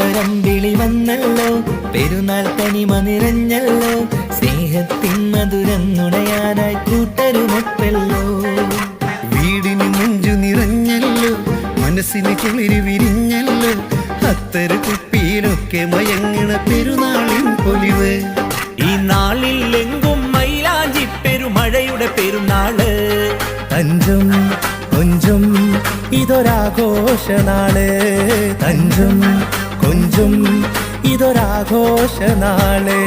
വാനിലൊരമ്പിളി വന്നല്ലോ, പെരുന്നാൾ തനിമ നിറഞ്ഞല്ലോ, സ്നേഹത്തിൻ മധുരം നുണയാനായി കൂട്ടരുമൊപ്പല്ലോ. വീടിന് നെഞ്ചു നിറഞ്ഞല്ലോ, മനസ്സിന് കുളിര് വിരിഞ്ഞല്ലോ, അത്തര കുപ്പിയിലൊക്കെ മയങ്ങണ പെരുന്നാളിൻ പൊലിവ്. ഈ നാളിൽ എങ്കും മൈലാഞ്ചി പെരുമഴയുടെ പെരുന്നാള്. തഞ്ചും കൊഞ്ചും ഇതൊരാഘോഷനാള്, തഞ്ചും കൊഞ്ചും ഇതൊരാഘോഷനാള്.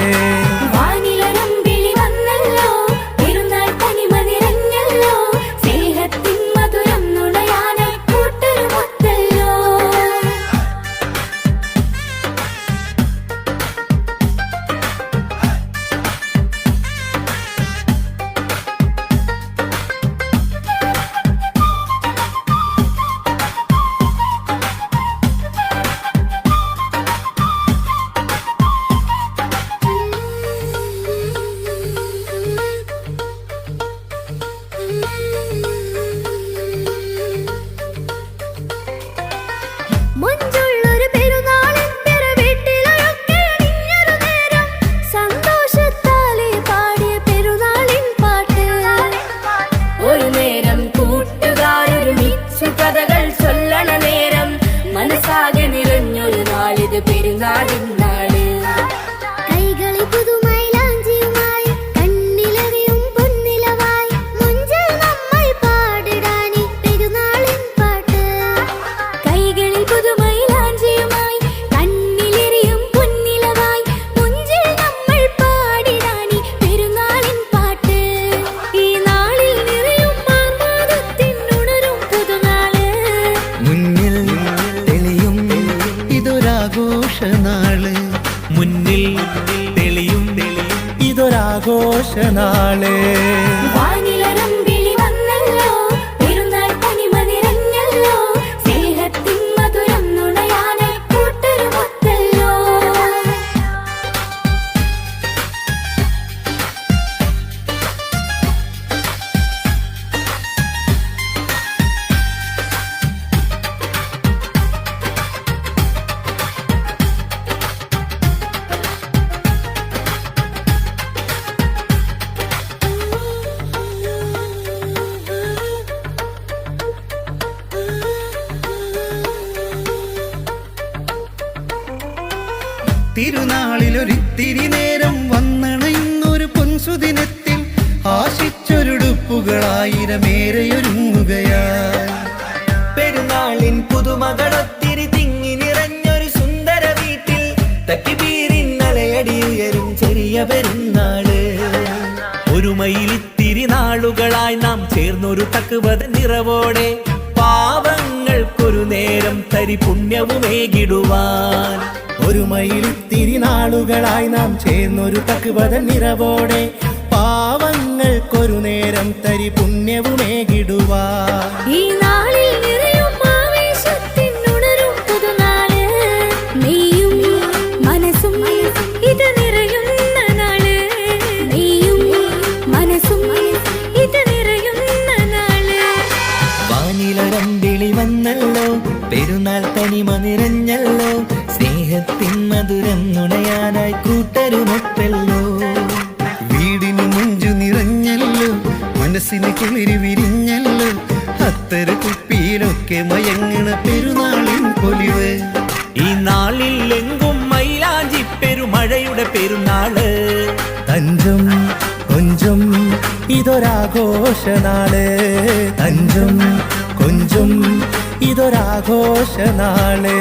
മനസ്സാകെ നിറഞ്ഞൊരു നാളിത് പെരുന്നാളിൻ നാള്. കൈകളിൽ പുതുമൈലാഞ്ചിയുമായി കണ്ണിലറിയും പൊന്നിലവായി മുഞ്ചിൽ നമ്മൾ പാടിടാനി പെരുന്നാളിൻ പാട്ട്. കൈകളിൽ പുതുമൈലാഞ്ചിയുമായി കണ്ണിലറിയും പൊന്നിലവായി മുഞ്ചിൽ നമ്മൾ പാടിടാനി പെരുന്നാളിൻ പാട്ട്. ഈ നാളിൽ നിറയും ആർമാദത്തിൻ ഉണരും പുതുനാള്. മുന്നിൽ ഇതൊരാഘോഷനാള്, മുന്നിൽ തെളിയും ഇതൊരാഘോഷനാള്. വാനിലൊരമ്പിളി വന്നല്ലോ, പെരുന്നാൾ തനിമ നിറഞ്ഞല്ലോ, സ്നേഹത്തിൻ മധുരം നുണയാനായി കൂട്ടരുമൊത്തല്ലോ. തിരുനാളിലൊരിത്തിരി നേരം വന്നണയുന്നൊരു പൊൻസുദിനത്തിൽ ആശിച്ചൊരുടുപ്പുകളായിരമേറെയൊരുങ്ങുകയായി. പെരുന്നാളിൻ പുതുമകളൊത്തിരി തിങ്ങി നിറഞ്ഞൊരു സുന്ദര വീട്ടിൽ തക്കിബീരിൻ അലയടി ഉയരും ചെറിയ പെരുന്നാള്. ഒരു മയിലിത്തിരി നാളുകളായി നാം ചേർന്നൊരു തക്കുവത നിറവോടെ പാവങ്ങൾക്കൊരു നേരം തരി പുണ്യവുമേകിടുവാൻ. ഒരു മയിലിത്തിരി നാളുകളായി നാം ചേർന്നൊരു തക്കുവത നിറവോടെ പാവങ്ങൾക്കൊരു നേരം തരി പുണ്യവുമേകിടുവാൻ. ഈ നാളിൽ നിറയും ആവേശത്തിൻ ഉണരും പുതുനാള്. നീയും മനസ്സും ഇത് നിറയുന്ന നാള്. നീയും മനസ്സും ഇത് നിറയുന്ന നാള്. വാനിലൊരമ്പിളി വന്നല്ലോ, പെരുന്നാൾ തനിമ നിറഞ്ഞല്ലോ, സ്നേഹത്തിൻ മധുരം നുണയാനായി കൂട്ടരുമൊപ്പല്ലോ. വീടിന് നെഞ്ചു നിറഞ്ഞല്ലോ, മനസ്സിന് കുളിര് വിരിഞ്ഞല്ലോ, അത്തര കുപ്പിയിലൊക്കെ മയങ്ങണ പെരുന്നാളിൻ പൊലിവ്. ഈ നാളിൽ എങ്കും മൈലാഞ്ചി പെരുമഴയുടെ പെരുന്നാള്. തഞ്ചും കൊഞ്ചും ഇതൊരാഘോഷനാള്, തഞ്ചും കൊഞ്ചും ഇതൊരാഘോഷനാള്.